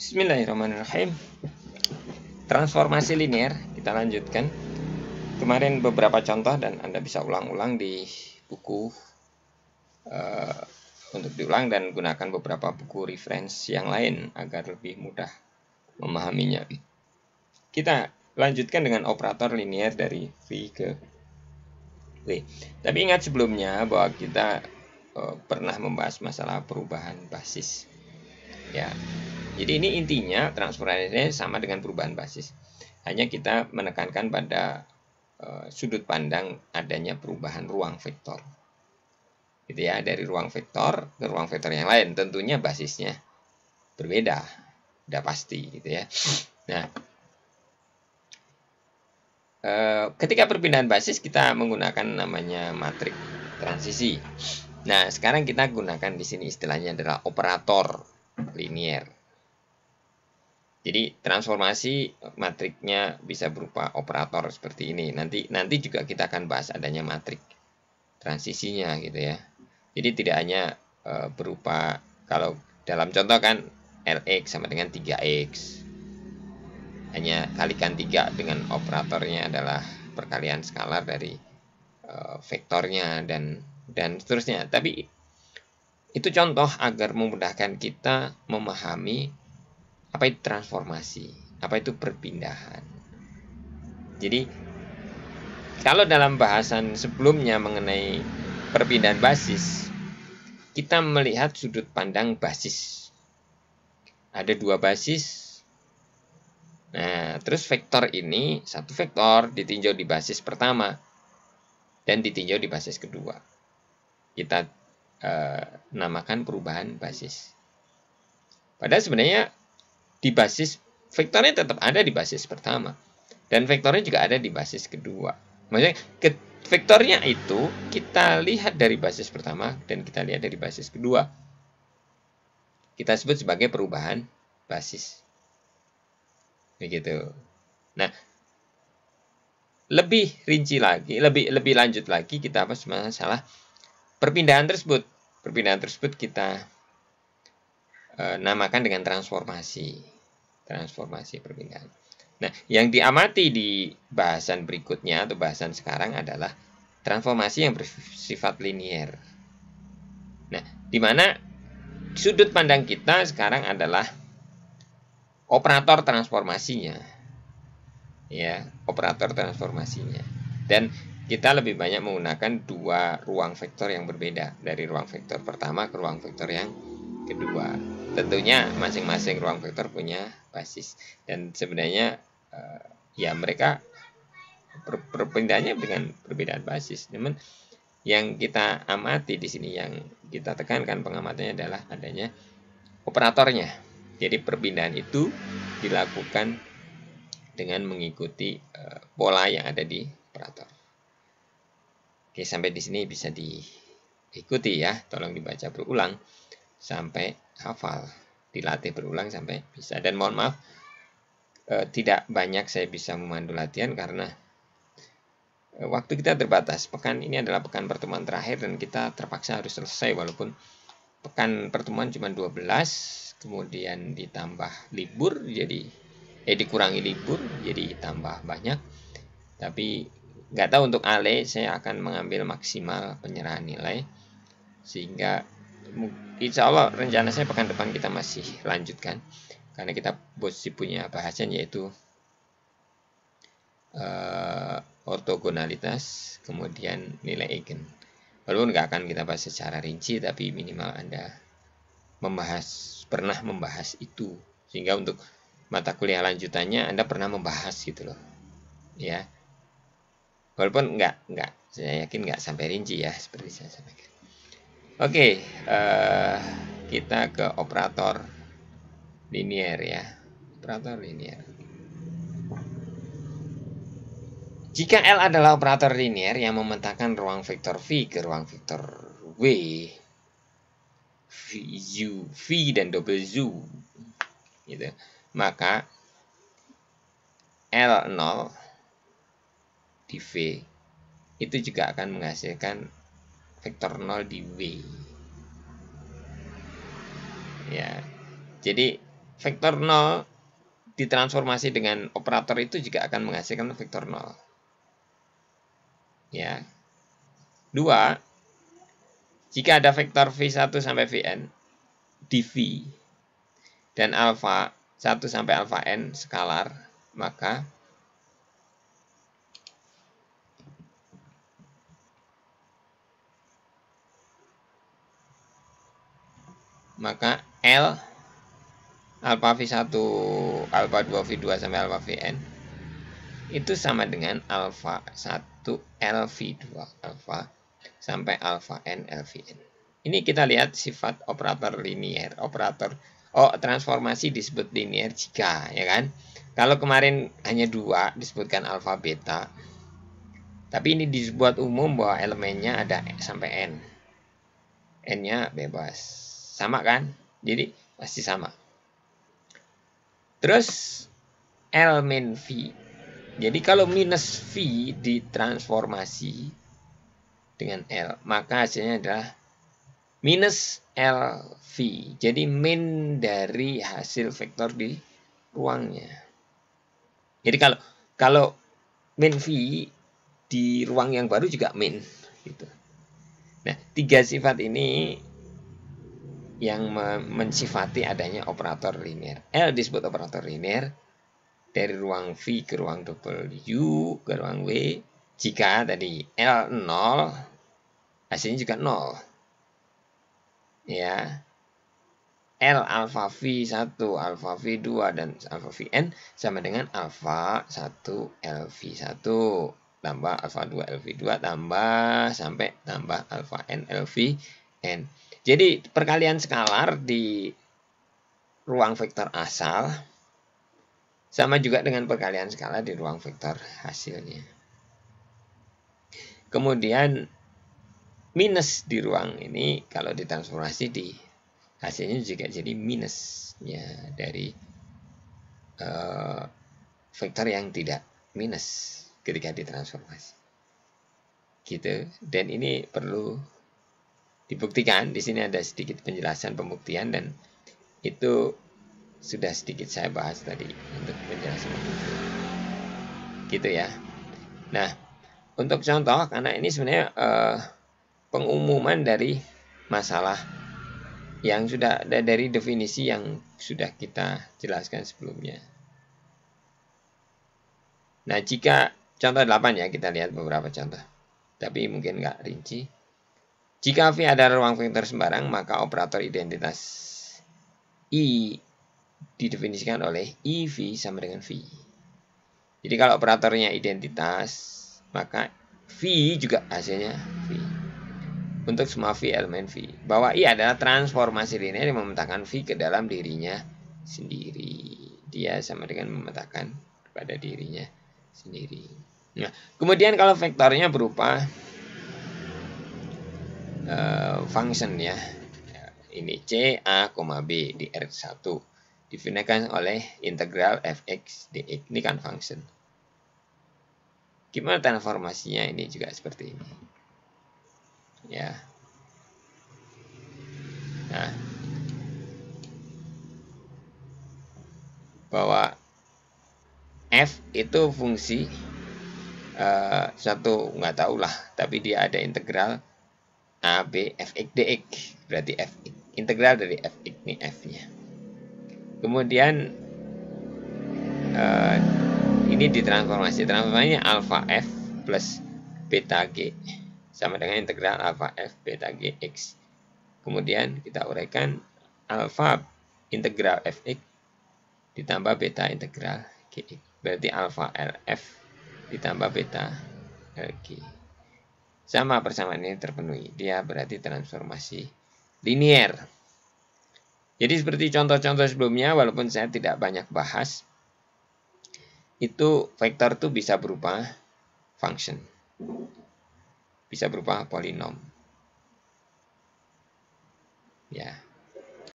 Bismillahirrahmanirrahim. Transformasi linear kita lanjutkan. Kemarin beberapa contoh dan Anda bisa ulang-ulang di buku untuk diulang dan gunakan beberapa buku referensi yang lain agar lebih mudah memahaminya. Kita lanjutkan dengan operator linear dari V ke W. Tapi ingat sebelumnya bahwa kita pernah membahas masalah perubahan basis. Ya, jadi ini intinya transformasi sama dengan perubahan basis. Hanya kita menekankan pada sudut pandang adanya perubahan ruang vektor. Gitu ya, dari ruang vektor ke ruang vektor yang lain. Tentunya basisnya berbeda, udah pasti gitu ya. Nah, ketika perpindahan basis kita menggunakan namanya matriks transisi. Nah, sekarang kita gunakan di sini istilahnya adalah operator linear. Jadi transformasi matriknya bisa berupa operator seperti ini. Nanti juga kita akan bahas adanya matrik transisinya gitu ya. Jadi tidak hanya berupa, kalau dalam contoh kan Lx sama dengan 3x. Hanya kalikan 3 dengan operatornya adalah perkalian skalar dari vektornya dan seterusnya. Tapi itu contoh agar memudahkan kita memahami apa itu transformasi, apa itu perpindahan. Jadi kalau dalam bahasan sebelumnya mengenai perpindahan basis, kita melihat sudut pandang basis. Ada dua basis. Nah, terus vektor ini, satu vektor ditinjau di basis pertama dan ditinjau di basis kedua. Kita namakan perubahan basis. Padahal sebenarnya di basis vektornya tetap ada di basis pertama dan vektornya juga ada di basis kedua. Maksudnya vektornya itu kita lihat dari basis pertama dan kita lihat dari basis kedua. Kita sebut sebagai perubahan basis. Begitu. Nah, lebih rinci lagi, lebih lanjut lagi kita bahas masalah perpindahan tersebut. Perpindahan tersebut kita namakan dengan transformasi perpindahan. Nah, yang diamati di bahasan berikutnya atau bahasan sekarang adalah transformasi yang bersifat linear. Nah, di mana sudut pandang kita sekarang adalah operator transformasinya. Ya, operator transformasinya. Dan kita lebih banyak menggunakan dua ruang vektor yang berbeda, dari ruang vektor pertama ke ruang vektor yang kedua. Tentunya masing-masing ruang vektor punya basis dan sebenarnya ya mereka perpindahannya dengan perbedaan basis. Namun yang kita amati di sini, yang kita tekankan pengamatannya adalah adanya operatornya. Jadi perpindahan itu dilakukan dengan mengikuti pola yang ada di operator. Oke, sampai di sini bisa diikuti ya. Tolong dibaca berulang sampai hafal, dilatih berulang sampai bisa. Dan mohon maaf, tidak banyak saya bisa memandu latihan karena waktu kita terbatas. Pekan ini adalah pekan pertemuan terakhir dan kita terpaksa harus selesai walaupun pekan pertemuan cuma 12, kemudian ditambah libur, jadi dikurangi libur jadi tambah banyak. Tapi nggak tahu untuk Ale, saya akan mengambil maksimal penyerahan nilai sehingga insya Allah rencana saya pekan depan kita masih lanjutkan karena kita masih punya bahasan yaitu ortogonalitas kemudian nilai eigen. Walaupun nggak akan kita bahas secara rinci tapi minimal Anda pernah membahas itu sehingga untuk mata kuliah lanjutannya Anda pernah membahas gitu loh ya. Walaupun nggak saya yakin nggak sampai rinci ya seperti saya sampaikan. Oke, kita ke operator linear ya. Operator linear. Jika L adalah operator linear yang memetakan ruang vektor V ke ruang vektor W, V dan double U, gitu, maka L0 di V itu juga akan menghasilkan vektor 0 di W. Ya. Jadi vektor 0 ditransformasi dengan operator itu juga akan menghasilkan vektor 0. Ya. 2. Jika ada vektor V1 sampai Vn di V dan alfa 1 sampai alfa n skalar, maka L alfa V1, alfa 2 V2 sampai alfa Vn itu sama dengan alfa 1 LV2 alfa sampai alfa n LVN. Ini kita lihat sifat operator linier. Transformasi disebut linier jika, ya kan? Kalau kemarin hanya 2 disebutkan alfa beta. Tapi ini dibuat umum bahwa elemennya ada sampai n. N-nya bebas. Sama kan? Jadi pasti sama. Terus L min V. Jadi kalau minus V ditransformasi dengan L, maka hasilnya adalah minus LV. Jadi min dari hasil vektor di ruangnya. Jadi kalau min V di ruang yang baru juga min gitu. Nah, 3 sifat ini yang mensifati adanya operator linear. L disebut operator linear dari ruang V ke ruang W ke ruang W jika tadi L 0 hasilnya juga 0. Ya. L alfa V1, alfa V2 dan alfa Vn sama dengan alfa 1 LV1 tambah alfa 2 LV2 tambah alfa n LVn. Jadi perkalian skalar di ruang vektor asal sama juga dengan perkalian skalar di ruang vektor hasilnya. Kemudian minus di ruang ini kalau ditransformasi di hasilnya juga jadi minusnya dari vektor yang tidak minus ketika ditransformasi. Gitu. Dan ini perlu dibuktikan. Di sini ada sedikit penjelasan pembuktian dan itu sudah sedikit saya bahas tadi untuk penjelasan itu. Gitu ya. Nah, untuk contoh karena ini sebenarnya pengumuman dari masalah yang sudah ada dari definisi yang sudah kita jelaskan sebelumnya. Nah, jika contoh 8 ya, kita lihat beberapa contoh. Tapi mungkin nggak rinci. Jika V adalah ruang vektor sembarang, maka operator identitas I didefinisikan oleh IV sama dengan V. Jadi kalau operatornya identitas, maka V juga hasilnya V. Untuk semua V elemen V. Bahwa I adalah transformasi linear yang memetakan V ke dalam dirinya sendiri. Dia sama dengan memetakan pada dirinya sendiri. Nah, kemudian kalau vektornya berupa function ya. Ini C, A, B di R1. Definisikan oleh integral fx dx. Ini kan function. Gimana transformasinya? Ini juga seperti ini. Ya. Nah. Bahwa f itu fungsi satu nggak tahu lah, tapi dia ada integral A, B, fx dx. Berarti f integral dari fx ini f-nya. Kemudian ini ditransformasi. Transformasinya alfa f plus beta g sama dengan integral alfa f beta g x. Kemudian kita uraikan alfa integral fx ditambah beta integral gx. Berarti alfa lf ditambah beta lg. Sama persamaan ini terpenuhi. Dia berarti transformasi linier. Jadi seperti contoh-contoh sebelumnya, walaupun saya tidak banyak bahas, itu vektor itu bisa berupa function, bisa berupa polinom. Ya.